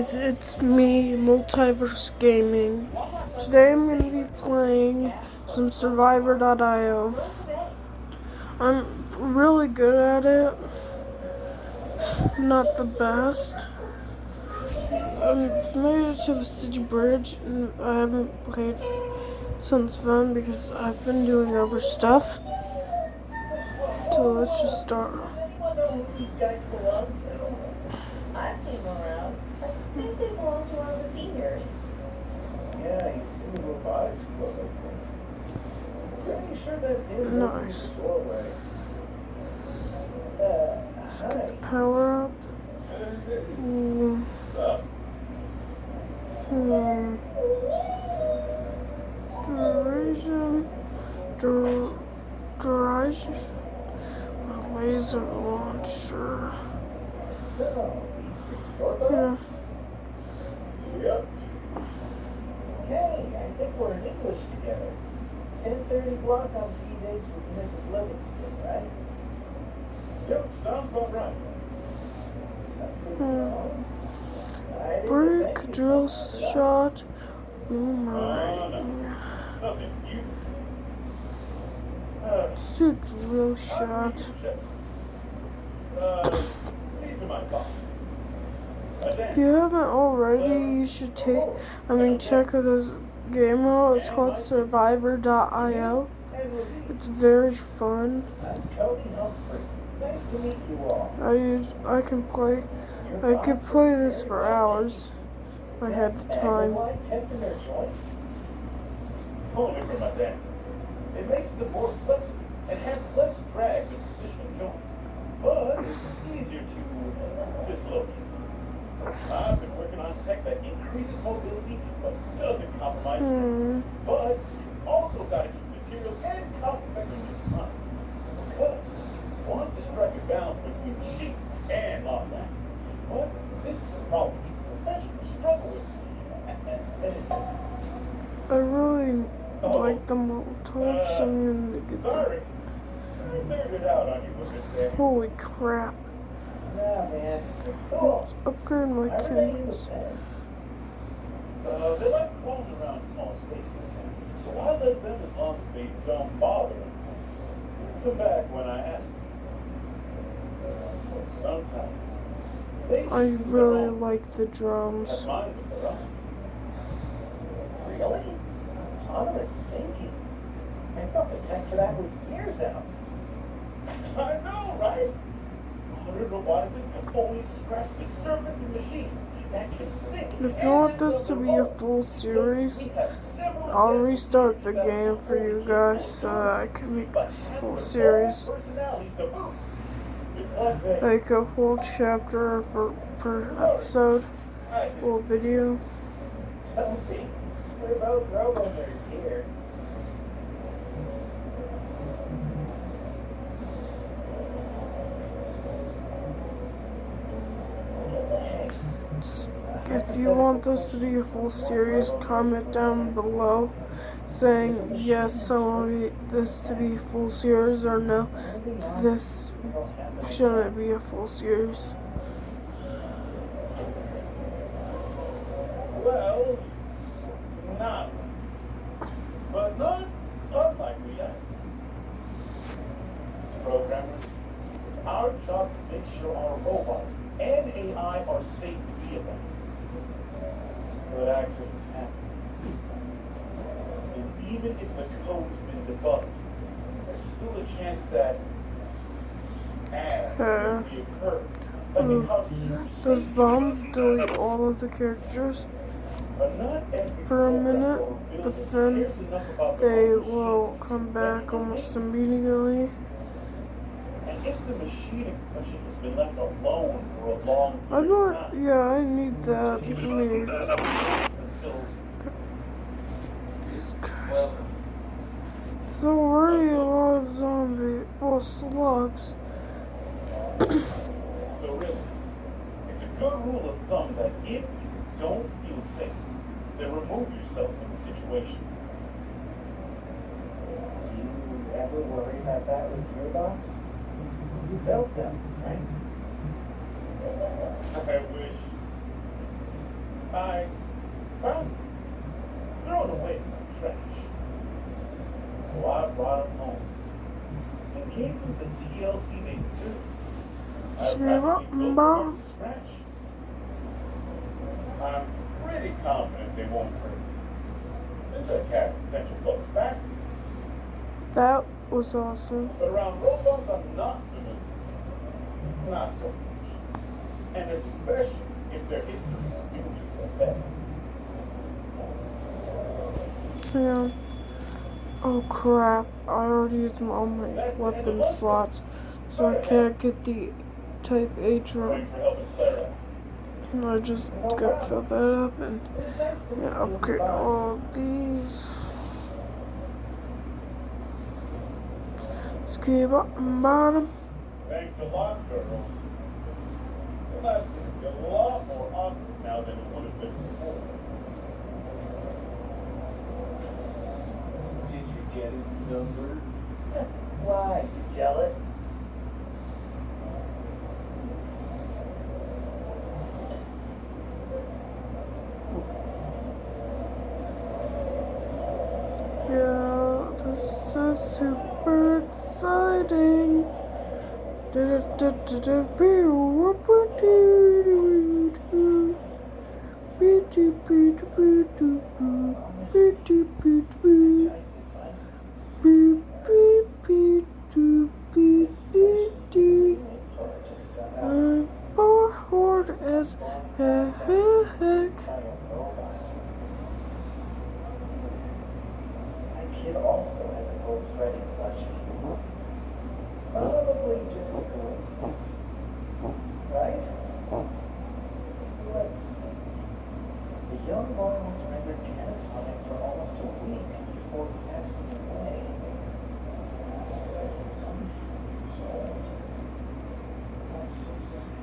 It's me, Multiverse Gaming. Today I'm going to be playing some Survivor.io. I'm really good at it. Not the best. I've made it to the city bridge, and I haven't played since then because I've been doing other stuff. So let's just start. Anyone know who these guys belong to? I've seen them around. I think they belong to one of the seniors. Yeah, he's in the robotics club, I think. Pretty sure that's him. Nice. Doorway. Hi. Power up. What's up? Duration. Laser launcher. So, these are robots? Yep. Hey, I think we're in English together. 10:30 block on B-Days with Mrs. Livingston, right? Yep, sounds about right. Something wrong? Brick, drill shot, boomerang. It's nothing. Let's do drill shot. These are my bots. If you haven't already, you should check this game out. It's called Survivor.io. It's very fun. I'm Cody Humphrey. Nice to meet you all. I could play this for hours if I had the time. Only for my dancers. It makes them more flexible and has less drag than traditional joints, but it's easier to dislocate. I've been working on tech that increases mobility but doesn't compromise strength. But also got to keep material and cost effectiveness in mind. Because you want to strike a balance between cheap and long lasting. But this is a problem even professionals struggle with. I really like the Molotovs. I'm gonna get Sorry. I nerded out on you a bit there. Holy crap. Nah, man. It's cool. Let's upgrade my cameras. They like crawling around small spaces, so I let them as long as they don't bother. Come back when I ask them to. But sometimes they just I do their really own like the drums. have minds of their own. Really? Autonomous thinking. I thought the tech for that was years out. I know, right? Modern roboticists have only scratched the surface of machines that can think. If you want this to be a full series, I'll restart the game for you guys so that I can make this full series. Like a whole chapter per episode or video. Don't be. We're both robo-nerds here. If you want this to be a full series, comment down below saying yes, I want this to be a full series, or no, this shouldn't be a full series. Well, not. But not unlikely yet. As programmers, it's our job to make sure our robots and AI are safe to be about. But accidents happen. And even if the code's been debugged, there's still a chance that snags will reoccur. That can cause huge Does safety bombs risks. delete all of the characters But not every for a program minute, or builder but then cares enough about their they own will machines come to back make almost them immediately? And if the machine in question has been left alone for a long I period of time, I need that. keep Me. until, well, So already a lot of slugs. so really, it's a good rule of thumb that if you don't feel safe, then remove yourself from the situation. Do you ever worry about that with your bots? You built them, right? I wish. I found them thrown away in the trash. So I brought them home and gave them the TLC they deserve. I practically built them up from scratch. I'm pretty confident they won't hurt me, since I catch potential bugs fast enough. That was awesome. But around robots, I'm not familiar with. Not so much. And especially if their history is dubious at best. Yeah. Oh crap, I already used all my weapon slots, so I can't get the Type A drone. Thanks for helping Claire out. And I just got fill that up and upgrade all these. Skip up and bottom. Thanks a lot, girls. Tonight's gonna be a lot more awkward now than it would have been before. Did you get his number? Why? You jealous? Yeah, this is super exciting. Guy's advice isn't info I just got out. I'm bored as heck. I don't know about. My kid also has a gold Freddy plushie. Probably just a coincidence. Right? Let's see. The young boy was rendered catatonic for almost a week before passing away. He was only 4 years old. That's so sad.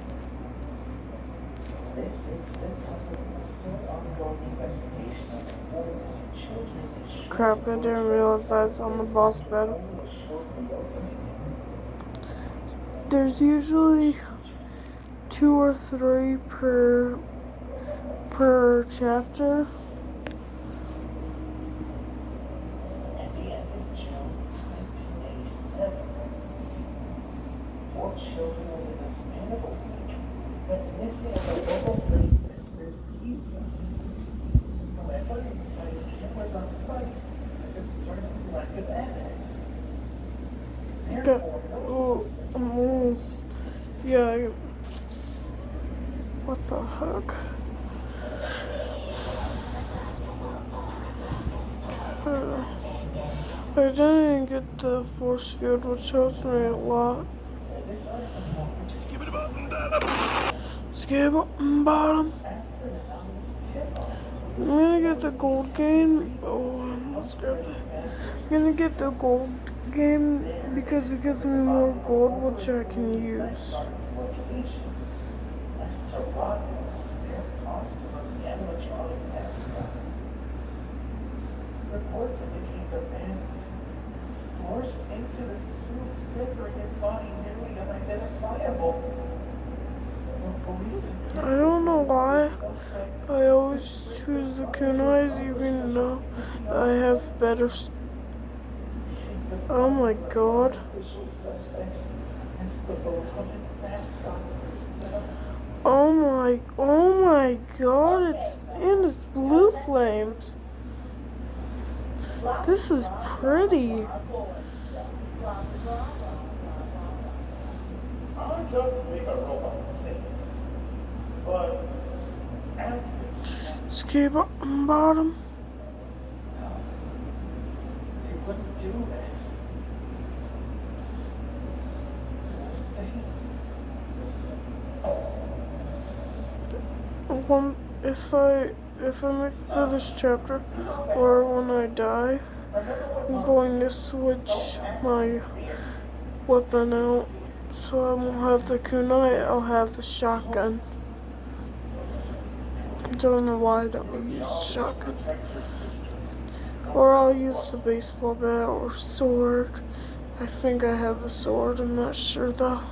This incident covered in the still ongoing investigation of the 4 missing children is sure Crap, to I didn't force realize I was on the boss battle. only a short reopening. There's usually 2 or 3 per chapter. At the end of June 1987, 4 children within the span of a week went missing at the local Freddy Fazbear's Pizza. However, in spite of cameras on site, there's a startling lack of evidence. Therefore, no Oh, suspects I'm almost. Yeah. What the heck? I didn't get the force field, which helps me a lot. This article's more recent. Skip up and bottom. After an anonymous tip-off, I'm gonna get the gold game. Oh, I'm scared. I'm gonna get the gold game because it gives me more gold, which I can use. location left to rot in a spare costume of the animatronic mascots. Reports indicate the man was forced into the suit, rendering his body nearly unidentifiable. Police I don't know why I always choose the kunais, even though I have better. Oh my god. official suspects as the beloved mascots themselves. Oh my god, it's blue flames. This is pretty. It's our job to make our robots safe. But accidents. Skip up and bottom. No, they wouldn't do that. If I make it through this chapter, or when I die, I'm going to switch my weapon out. So I won't have the kunai, I'll have the shotgun. I don't know why I don't use shotgun. Or I'll use the baseball bat or sword. I think I have a sword, I'm not sure though.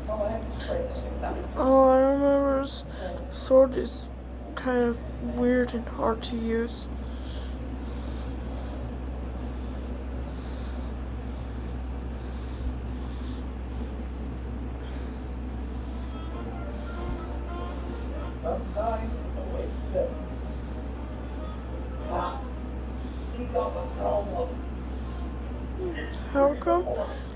Oh, that's crazy. night. All I remember is sword is kind of weird and hard to use. Sometime in the late 70s. He got a problem. How come?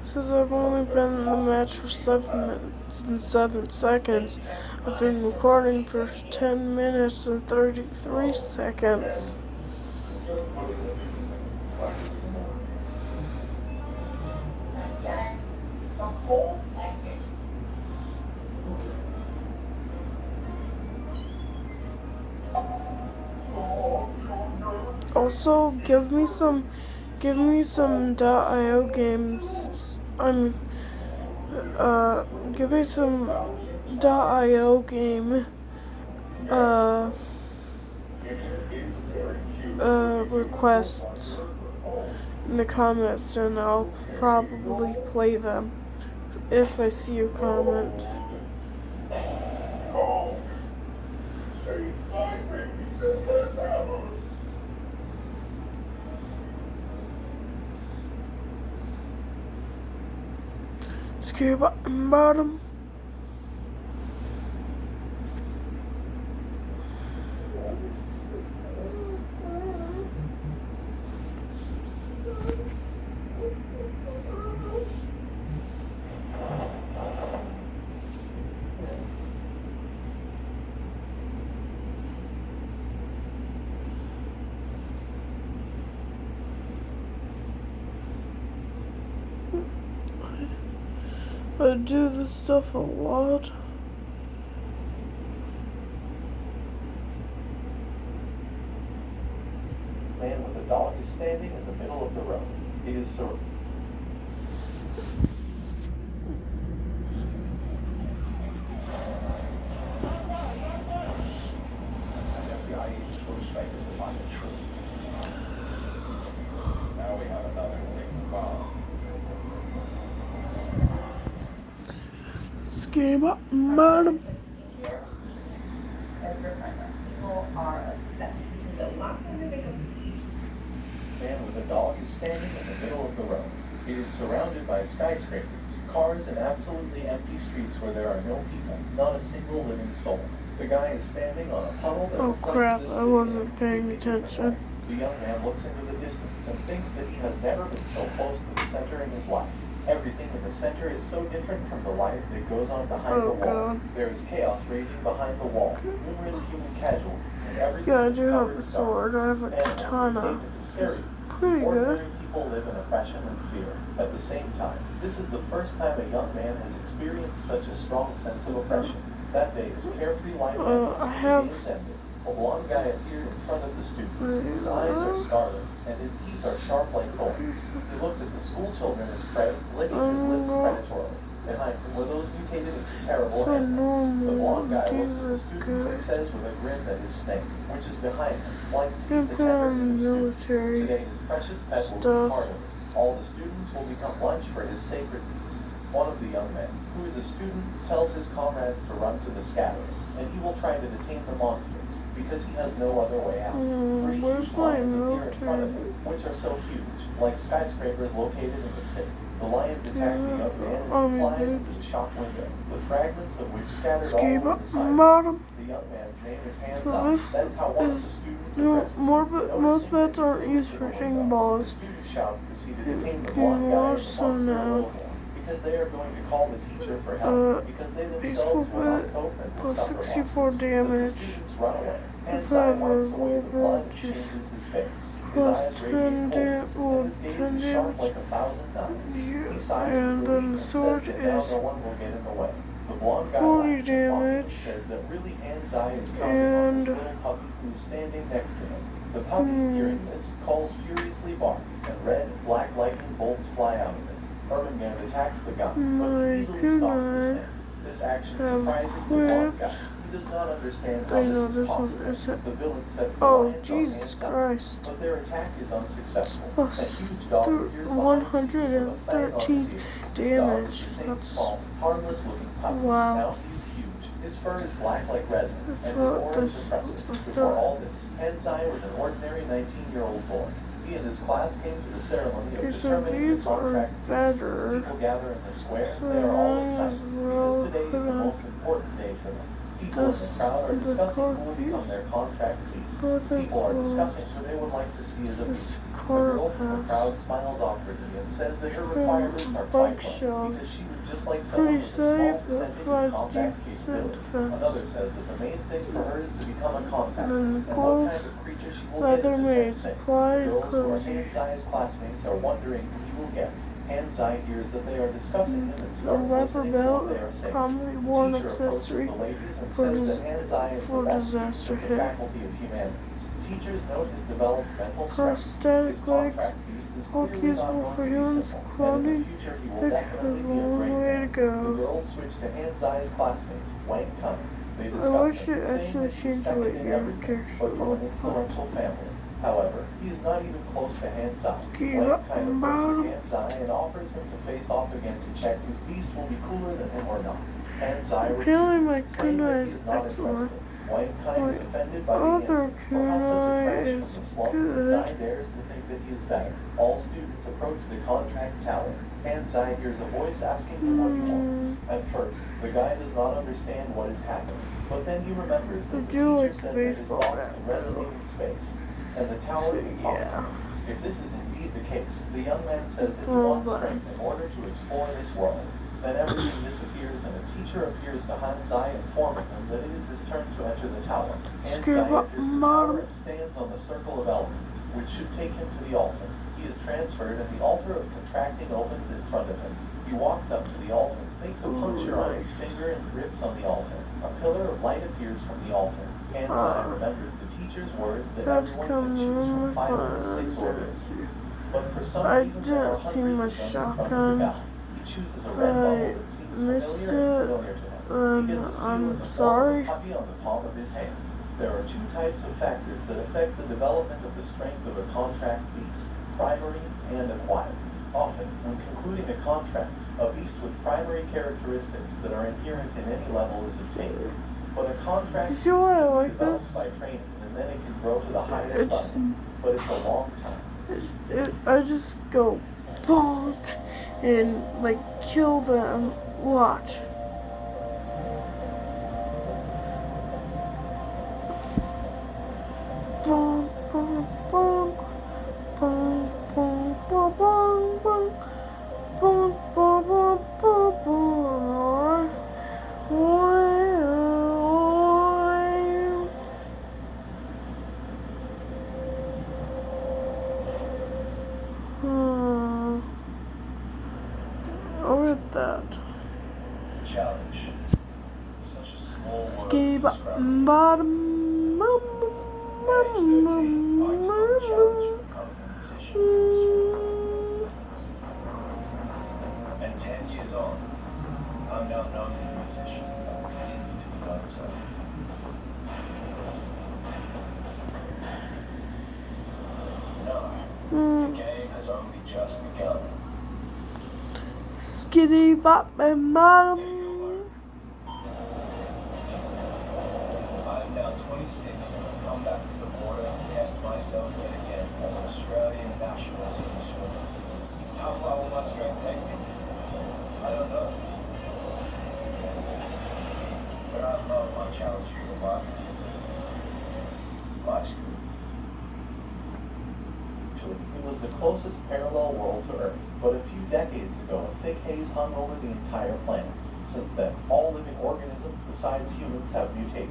Since I've only been in the match for 7 minutes and 7 seconds, I've been recording for 10 minutes and 33 seconds. Jack, a gold packet. Also, give me some .io games. Give me some .io game requests in the comments, and I'll probably play them if I see a comment. Scary bottom. I do this stuff a lot. Man with a dog is standing in the middle of the road. It is so. As FBI agents perspective to find the truth. Now we have another thing bomb. Scary bottom. People are obsessed. So locks on your makeup. Man with a dog is standing in the middle of the road. It is surrounded by skyscrapers, cars, and absolutely empty streets where there are no people, not a single living soul. The guy is standing on a puddle that Oh reflects crap, this I city wasn't in a paying completely different attention. way. The young man looks into the distance and thinks that he has never been so close to the center in his life. Everything in the center is so different from the life that goes on behind Oh, the wall. God. There is chaos raging behind the wall, numerous human casualties, and everything Yeah, I is do have covered a in sword. I have a darkness. Animals are katana. tamed into scary beasts. Pretty Ordinary good. people live in oppression and fear. At the same time, this is the first time a young man has experienced such a strong sense of oppression. That day, his carefree life ended. I have- The games ended. A blonde guy appeared in front of the students, whose eyes are scarlet and his teeth are sharp like thorns. He looked at the school children as prey, licking his lips predatorily. Behind him were those mutated into terrible So animals. The normal. blonde guy looks at These the are students good. and says with a grin that his snake, which is behind him, likes to Gonna eat the put tender on new students. military Today, his precious pet will be stuff. part of it. All the students will become lunch for his sacred beast. One of the young men, who is a student, tells his comrades to run to the scattering, and he will try to detain the monsters, because he has no other way out. Three Where's huge my lions appear in front of military? him, which are so huge, like skyscrapers located in the city. The lions attack the young man and he flies into the shop window, the fragments of which scattered all Scary over the sidewalk. bottom. The young man's name is Hands So Up. this That's how one of the is students no addresses him, more, noticing most that bets he aren't moved used to for the shooting window. balls. The student shouts to see to detain the Getting blonde guy more and the so monster a now. little more, because they are going to call the teacher for help, because they Peaceful themselves will not bit cope and will plus suffer 64 losses. As the damage. students run away, If Hands Up I wipes away the blood and which changes is his face. His plus eyes 10 radiate coldness, well, and his gaze 10 is sharp damage. like 1,000 knives. Yeah, He sighs and with then relief the and sword says that now is no one will get in the way. The blonde guy 40 laughs and mocks and damage. says that really Hands Eye is counting on this And little puppy who is standing next to him. The puppy, hearing this, calls furiously bark, and red, black lightning bolts fly out of it. Ermengarde attacks the gun, but My he easily stops the goodness. snake. This action Have surprises the quit. blonde guy. He does not understand how I this know is this one possible. is it. The villain sets the Oh, lions on Jesus Hands Up, Christ. but their attack is unsuccessful. Plus A huge dog appears behind Steve with a fang on his 113 ear. This dog damage. is the same That's small, harmless looking puppy. wow. Now he is huge His fur is black like resin, I and his thought aura is this. impressive. I Before thought. all this, Hanzai was an ordinary 19-year-old boy. He and his class came to the ceremony of Okay, so determining the these are contract piece. better. People gather in the square. So They are all might as excited well because today is put the on most important day for them. People in the this, crowd are the discussing who will card become piece. their contract piece. But the People are clothes. discussing who they would like to see as a This piece. The card girl from the pass. crowd smiles awkwardly and says that her From requirements are quite low bookshelves. because she would just like someone Pretty with a small safe, but percentage of provides combat decent capability. defense. Another says that the main thing for her is to become a contact. And then the And what clothes, kind of creature she will leather get is the made, same thing. quiet, The girls who are cozy. Hanzai's classmates are wondering who he will get. Hanzai hears that they are discussing him and A starts leather listening to what belt, they are saying. commonly The worn teacher approaches accessory the ladies and for says that Hanzai is for the best student disaster of the hit. Faculty of Humanities. Teachers note his developmental strength. Prosthetic His legs contract beast is look clearly not useful going for to be humans. simple, and in Clothing the future he will has a definitely be a long great way to man. The go. girls switch to Hanzai's classmate, Wang Kun. They I discuss wish him, I saying should that he's change second what in your everything, character but from an looked like. influential family. However, he is not even close to Hanzai. Give Wang up Kun about him. approaches Hanzai and offers him to face off again to check whose beast will be cooler than him or not. Hanzai Apparently my refuses, saying that kunai he is is not excellent. interested. Wang Kun is My offended by the other incident, or how such a kunai trash is from the slums good. of Zai dares to think that he is better. All students approach the contract tower. Hanzai hears a voice asking him what he wants. At first, the guy does not understand what is happening, but then he remembers I that the do teacher like said that his baseball thoughts bat, can though. resonate in space, and the tower So, can talk to yeah. him. If this is indeed the case, the young man says that he Oh, wants but- strength in order to explore this world. Then everything disappears and a teacher appears to Hanzai, informing him that it is his turn to enter the tower. Hanzai Skip up, enters the bottom. tower and stands on the circle of elements, which should take him to the altar. He is transferred and the altar of contracting opens in front of him. He walks up to the altar, makes a puncture on his Nice. finger and drips on the altar. A pillar of light appears from the altar. Hanzai remembers the teacher's words that That's everyone can choose coming from 5 of the fun. 6 organisms. But for some I reason, there are just seen my hundreds of them in front of the shotgun. guy. He chooses a If red bubble I that seems missed familiar and it, familiar to him. He gets a seal in I'm the form of sorry. a puppy on the palm of his hand. There are 2 types of factors that affect the development of the strength of a contract beast, primary and acquired. Often, when concluding a contract, a beast with primary characteristics that are inherent in any level is obtained. But a contract You beast see why I can be like developed this? by training, and then it can grow to the highest It's level. But it's a long time. I just go bonk and like kill them. Watch. Bonk, bonk, bonk, bonk, bonk, bonk, bonk, bonk, bonk, bonk, bonk, bonk, bonk. I'll read that. Challenge. Such a small world Ski to describe. bottom. At age 13, I took on the challenge of becoming a musician for the school. And 10 years on, I'm now known as a musician and will continue to be done so. No, the game has only just begun. Skitty bop and bottom. I am now 26 and have come back to the border to test myself yet again as an Australian national team swimmer. How far will my strength take me? I don't know. But I love my challenge for life. Life's good. It was the closest parallel world to Earth, but a few decades ago, a thick haze hung over the entire planet. Since then, all living organisms besides humans have mutated,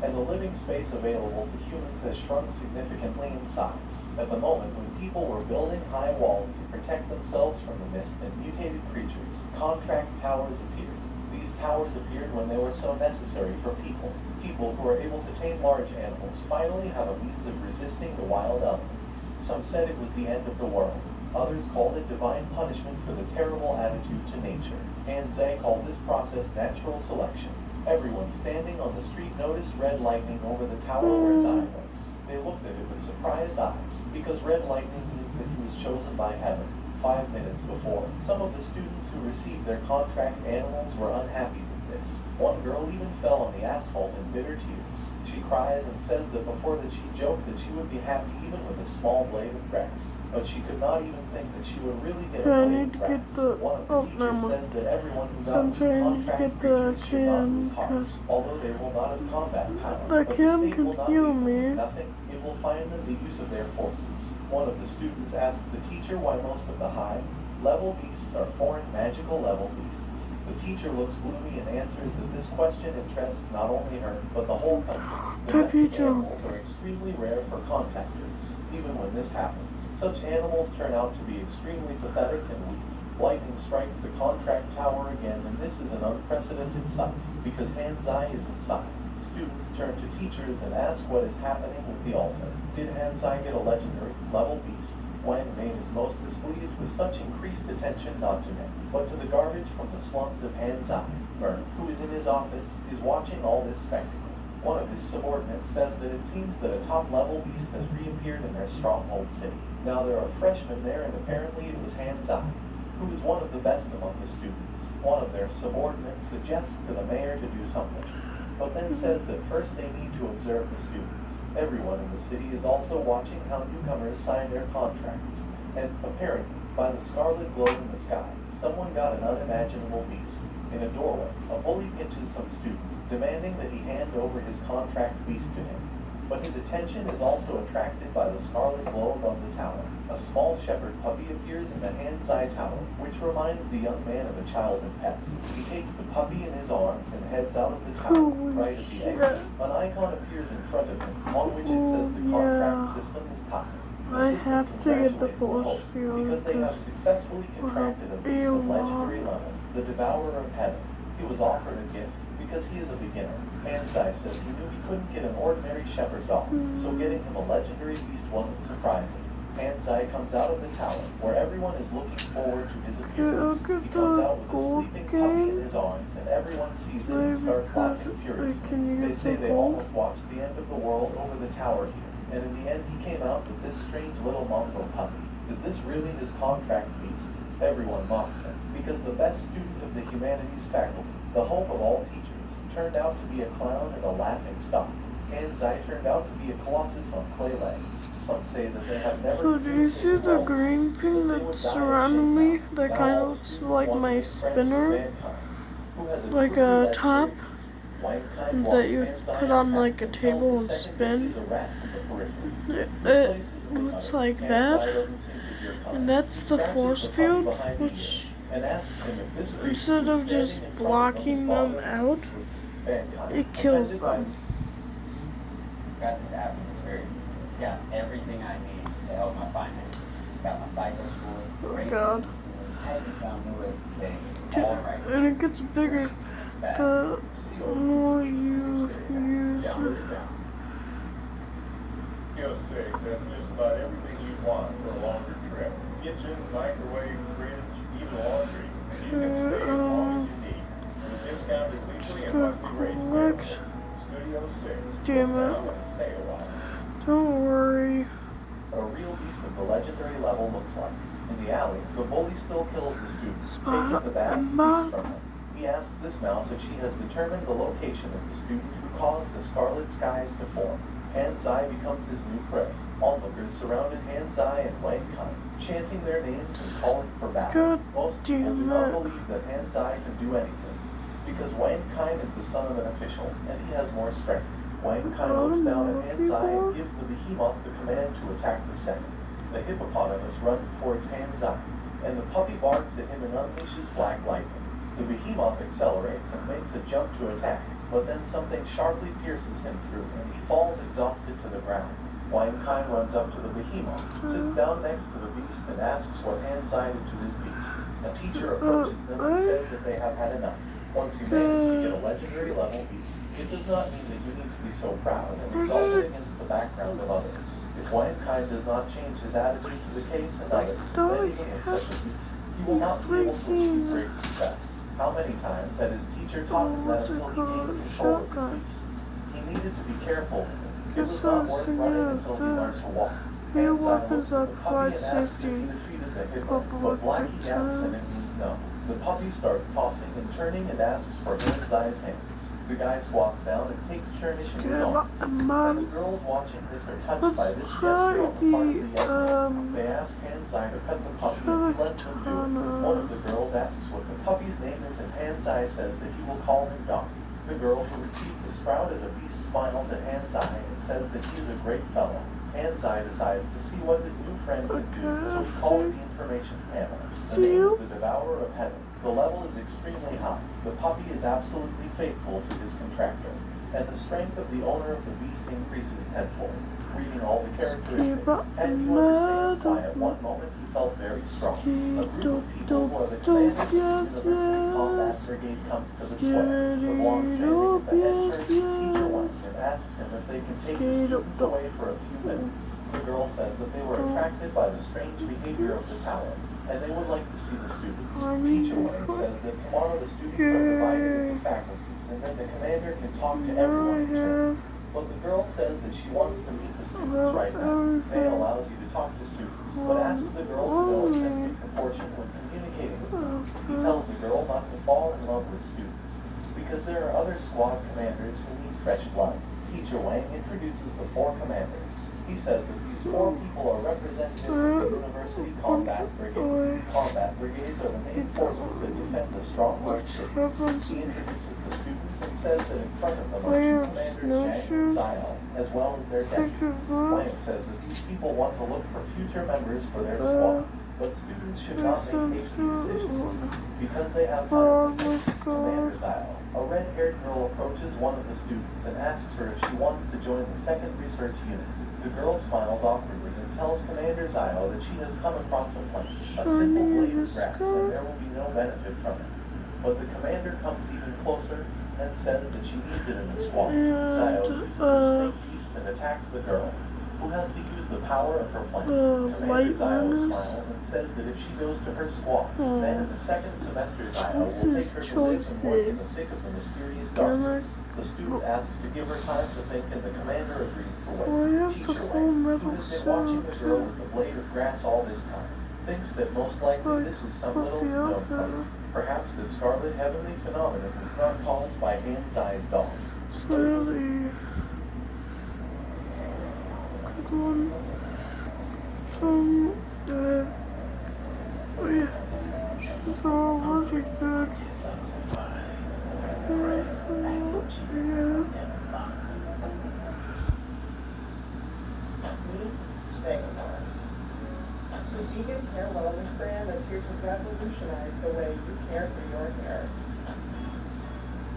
and the living space available to humans has shrunk significantly in size. At the moment, when people were building high walls to protect themselves from the mist and mutated creatures, contract towers appeared. These towers appeared when they were so necessary for people. People who are able to tame large animals finally have a means of resisting the wild elements. Some said it was the end of the world. Others called it divine punishment for the terrible attitude to nature. Hanzai called this process natural selection. Everyone standing on the street noticed red lightning over the tower where Zai was. They looked at it with surprised eyes, because red lightning means that he was chosen by heaven. 5 minutes before, some of the students who received their contract animals were unhappy with this. One girl even fell on the asphalt in bitter tears. She cries and says that before that she joked that she would be happy even with a small blade of grass. But she could not even think that she would really get a I blade need of to grass. get the- One of the oh, teachers never mind. says that everyone who got Since I need to contract get the creatures should not can, lose heart, 'cause although they will not have combat power. the But the can state can will not heal leave them with me. nothing. It will find them the use of their forces. One of the students asks the teacher why most of the high-level beasts are foreign magical level beasts. The teacher looks gloomy and answers that this question interests not only her, but the whole country. Domestic animals are extremely rare for contactors. Even when this happens, such animals turn out to be extremely pathetic and weak. Lightning strikes the contract tower again, and this is an unprecedented sight, because Hanzai is inside. Students turn to teachers and ask what is happening with the altar. Did Hanzai get a legendary level beast? Wang Ming is most displeased with such increased attention not to him, but to the garbage from the slums of Hanzai. Mern, who is in his office, is watching all this spectacle. One of his subordinates says that it seems that a top-level beast has reappeared in their stronghold city. Now there are freshmen there, and apparently it was Hanzai, who is one of the best among the students. One of their subordinates suggests to the mayor to do something, but then says that first they need to observe the students. Everyone in the city is also watching how newcomers sign their contracts, and apparently, by the scarlet glow in the sky, someone got an unimaginable beast. In a doorway, a bully pinches some student, demanding that he hand over his contract beast to him. But his attention is also attracted by the scarlet glow above the tower. A small shepherd puppy appears in the Hanzai Tower, which reminds the young man of a childhood pet. He takes the puppy in his arms and heads out of the tower. Holy Right at the shit. exit, an icon appears in front of him, on which it says the contract Yeah. system is tied. The I system have to get the congratulates force host field because they have because successfully contracted a beast of legendary level, the Devourer of Heaven. He was offered a gift because he is a beginner. Hanzai says he knew he couldn't get an ordinary shepherd dog, so getting him a legendary beast wasn't surprising. Hanzai comes out of the tower, where everyone is looking forward to his appearance. look at He comes the out with a gold sleeping puppy in game. his arms, and everyone sees it and Maybe starts because laughing I furiously. can They use say the they gold. almost watched the end of the world over the tower here, and in the end he came out with this strange little mongrel puppy. Is this really his contract beast? Everyone mocks him, because the best student of the humanities faculty, the hope of all teachers, turned out to be a clown and a laughing stock. Hanzai turned out to be a colossus on clay legs. Some say that they have never So do you see the communicated green because thing they would that's die of surrounding shame me? now. That Now kind all of the looks students like want to my be friends with spinner, Mankind, who has a like truly a legendary top beast. Mankind that walks you Hanzai put his on path like a and tells table the and second that spin. he's a rat from the periphery. It This place is in the looks gutter. like Hanzai that, doesn't seem to hear coming. and that's He the scratches force the puppy field, behind the ear which and asks him if this creature instead who's of just standing in front of them is blocking them father out, is asleep. Mankind, it kills offended by them. Got this app from Xperior. It's got everything I need to help my finances. Got my FICO score, Oh, raising God. instantly, haven't found new ways to save. All right. And it gets bigger Bad. the more you use it. Kiosk 6 has just about everything you want for a longer trip. Kitchen, microwave, fridge, even laundry. And you can stay as long as you need. With discounted weekly and monthly rates available. Studio 6. Damn Come it. down and stay a while. Don't worry. what a real beast of the legendary level looks like. In the alley, the bully still kills the students, taking the bad beast from them. He asks this mouse if she has determined the location of the student who caused the scarlet skies to form. Hanzai becomes his new prey. Onlookers surrounded Hanzai and Wang Kai, chanting their names and calling for battle. God Most people do damn not it. believe that Hanzai can do anything, because Wang Kai is the son of an official, and he has more strength. Wang Kai looks down at Hanzai and gives the behemoth the command to attack the second. The hippopotamus runs towards Hanzai, and the puppy barks at him and unleashes black lightning. The behemoth accelerates and makes a jump to attack, but then something sharply pierces him through, and he falls exhausted to the ground. Wang Kai runs up to the behemoth, sits down next to the beast, and asks what Hanzai did to his beast. A teacher approaches them and says that they have had enough. Once you manage to get a legendary level beast, it does not mean that you need to be so proud and exalted against the background of others. If Wang Kai does not change his attitude to the case and others, then even with such a beast, he will not be able to achieve great success. How many times had his teacher taught him that until he gained control of his beast, he needed to be careful with it. It was not worth running until he learned to walk. New Hanzai weapons looks at that the puppy provide and asks if he safety. defeated the hippo, Couple but of Blackie yaps and time. it means no. The puppy starts tossing and turning and asks for Hanzai's hands. The guy squats down and takes turnish in his arms. And the girls watching this are touched by this gesture on the part of the young man. They ask Hanzai to pet the puppy and he lets them do it. One of the girls asks what the puppy's name is and Hanzai says that he will call him Donkey. The girl who received the sprout as a beast smiles at Hanzai and says that he is a great fellow. Hanzai decides to see what his new friend can do, so he calls the information panel. The name is the Devourer of Heaven. The level is extremely high. The puppy is absolutely faithful to his contractor, and the strength of the owner of the beast increases tenfold. Reading all the characteristics, and you understand why at one moment he felt very strong. A group of people who are the commanders of the University Combat Brigade comes to the square. The blonde standing at the head turns to Teacher Wang and asks him if they can take the students away for a few minutes. The girl says that they were attracted by the strange behavior of the tower, and they would like to see the students. Teacher Wang says that tomorrow the students are divided into faculties, and then the commander can talk to everyone in turn. But the girl says that she wants to meet the students right now. They allows you to talk to students, but asks the girl to know a sense of proportion when communicating with them. He tells the girl not to fall in love with students, because there are other squad commanders who need fresh blood. Teacher Wang introduces the 4 commanders. He says that these 4 people are representatives of the University Combat Brigade. Combat brigades are the main forces that defend the stronghold cities. He introduces the students and says that in front of them are 2 commanders, Zhang and Xiao, as well as their deputies. Wang says that these people want to look for future members for their squads, but students should not make hasty decisions because they have time to think. Commander Xiao, a red-haired girl, approaches one of the students and asks her if she wants to join the 2nd Research Unit. The girl smiles awkwardly and tells Commander Xiao that she has come across a plank, a simple blade of grass, and there will be no benefit from it. But the commander comes even closer and says that she needs it in the squad. Xiao uses a snake beast and attacks the girl, who has to use the power of her plank. Commander Xiao smiles and says that if she goes to her squad, then in the 2nd semester Xiao will take her to live and work in the thick of the mysterious darkness. The student asks to give her time to think, and the commander agrees to wait. Teacher Wang, who has been watching the girl with the blade of grass all this time, thinks that most likely this is some little known plague. Perhaps this scarlet heavenly phenomenon was not caused by Hanzai's dog. Slowly. One from the she's all really good. The vegan hair wellness brand that's here to revolutionize the way you care for your hair.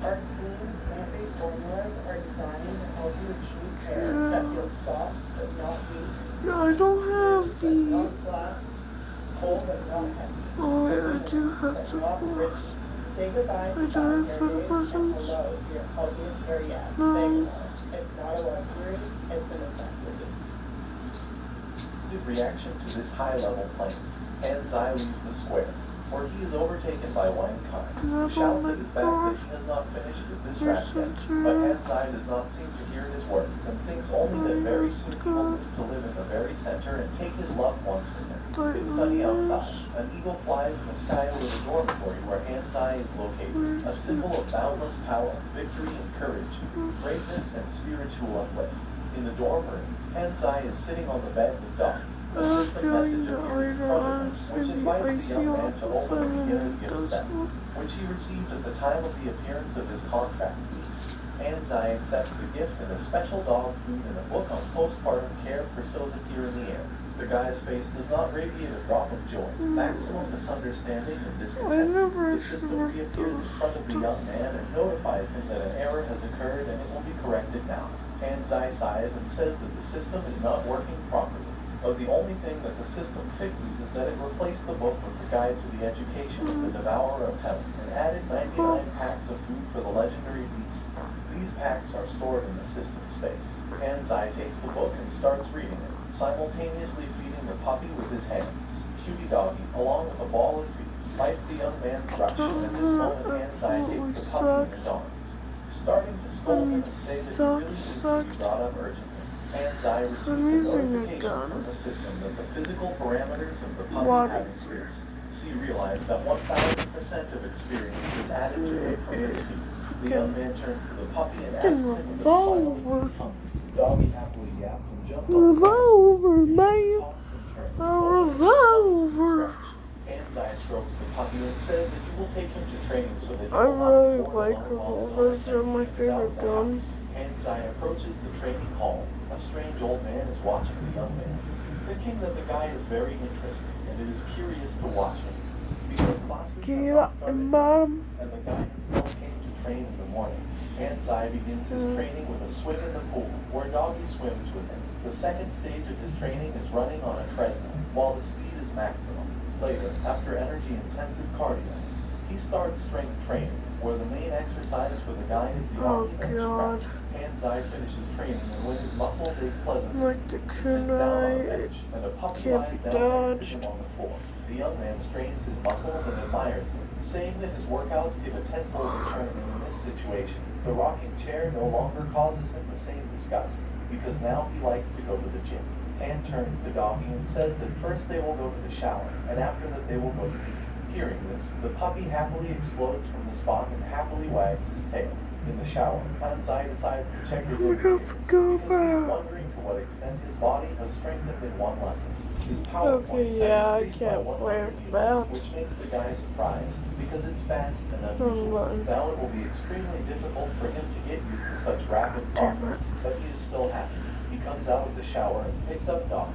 Our clean, plant-based formulas are designed to help you achieve hair that feels soft but not weak. No, I don't have the. Not flat, full but not heavy. Oh, wait, I do have the gloss. Say goodbye to bad hair days and hello to your healthiest hair yet. No. It's not a luxury, it's a necessity. In reaction to this high-level plaint, Hanzai leaves the square, where he is overtaken by Wang Kai, who shouts at his back that he has not finished with this rat yet. But Hanzai does not seem to hear his words and thinks only that very soon he will move to live in the very center and take his loved ones with him. It's sunny outside. An eagle flies in the sky over the dormitory where Hanzai is located, a symbol of boundless power, victory and courage, greatness and spiritual uplift. In the dorm room, Hanzai is sitting on the bed with Doc. A system message appears in front of him, which invites the young man to open a beginner's gift set, which he received at the time of the appearance of his contract piece. Hanzai accepts the gift and a special dog food and a book on postpartum care for Sozakir in the air. The guy's face does not radiate a drop of joy, maximum misunderstanding and discontent. The system reappears in front of the young man and notifies him that an error has occurred and it will be corrected now. Hanzai sighs and says that the system is not working properly. But the only thing that the system fixes is that it replaced the book with the guide to the education of the Devourer of Heaven and added 99 packs of food for the legendary beast. These packs are stored in the system space. Hanzai takes the book and starts reading it, simultaneously feeding the puppy with his hands. Cutie Doggy, along with a ball of feed, bites the young man's brush, and at this moment Hanzai takes the puppy in his arms, starting to scold him and say that he really needs to be brought up urgently. Hanzai receives a notification from the system that the physical parameters of the puppy have increased. So you realize that 1000% of experience is added to it from his feet. The young man turns to the puppy and asks him with a smile if he's hungry. Doggy happily yapped and jumped up and Revolver, down. man. Toss and turn. A revolver. Anzai strokes the puppy and says that he will take him to training so that he I will not really board like alone while his revolvers. They're owner my is out favorite of the gun. house. Anzai approaches the training hall. A strange old man is watching the young man, thinking that the guy is very interesting, and it is curious to watch him. Because classes have Get not up started and yet, bottom. and the guy himself came to train in the morning. Anzai begins his training with a swim in the pool, where Doggy swims with him. The second stage of his training is running on a treadmill, while the speed is maximum. Later, after energy-intensive cardio, he starts strength training, where the main exercise for the guy is the Oh, army bench God. press. Anzai finishes training, and when his muscles ache pleasantly, Like the he sits down on a kunai. bench, and a puppy can't lies be down next to dodged. him on the floor. The young man strains his muscles and admires them, saying that his workouts give a tenfold return, and in this situation, the rocking chair no longer causes him the same disgust, because now he likes to go to the gym. Han turns to Doggy and says that first they will go to the shower, and after that they will go to eat. Hearing this, the puppy happily explodes from the spot and happily wags his tail. In the shower, Anzai decides to check his Look indicators, how because he is good. wondering to what extent his body has strengthened in one lesson. His power Okay, points yeah, have I increased by can't 100 play with units, that. which makes the guy surprised, because it's fast and unusual. button. Now it will be extremely difficult for him to get used to such rapid Damn it. progress, but he is still happy. He comes out of the shower and picks up Doggy.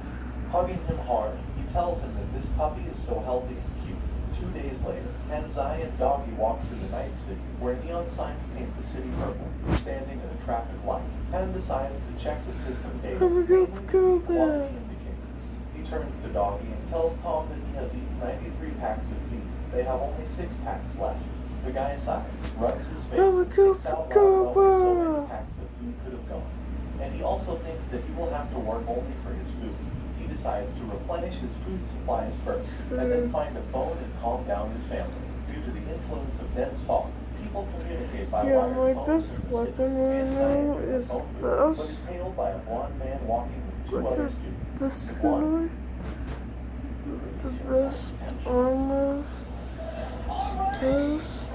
Hugging him hard, he tells him that this puppy is so healthy and cute. 2 days later, Anzai and Doggy walk through the night city, where neon signs paint the city purple. Standing at a traffic light, Han decides to check the system data, I'm namely gonna the go quality back. indicators. He turns to Doggy and tells Tom that he has eaten 93 packs of feed. They have only 6 packs left. The guy sighs, rubs his face, I'm and thinks out loud about where so many back. packs of food could have gone. And he also thinks that he will have to work only for his food. He decides to replenish his food supplies first, and then find a phone and calm down his family. Due to the influence of dense fog, people communicate by Yeah, wired my phones best in the city. weapon right Anzai now enters a is phone booth, but is this. hailed by a blonde man walking with 2 Which other is students. this The blonde kunai. The best armor. This.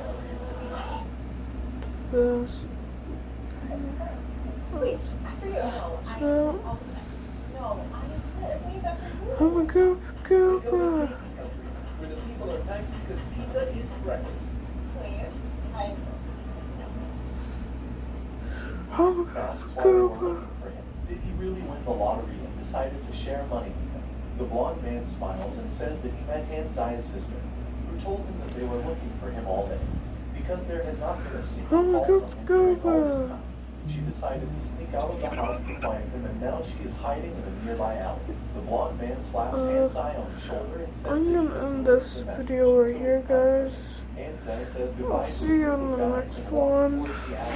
Best thing. Please, after you. So, No, I insist. Please, after you. I'm a go We go to go. Pieces Country, where the people are nice because pizza is breakfast. Please, I insist. I'm a That's why they were go looking for him. Did he really win the lottery and decided to share money with them? The blonde man smiles and says that he met Anzai's sister, who told him that they were looking for him all day, because there had not been a secret I'm a call from him during all this go. time. She decided to sneak out of the house to find him, and now she is hiding in a nearby alley. The blonde man slaps Anzai on the shoulder and says I'm that he gonna has end delivered this the message, video right so here, it's time. guys. Anzai says goodbye I'll to see the you group in of the guys next and walks one. towards the alley.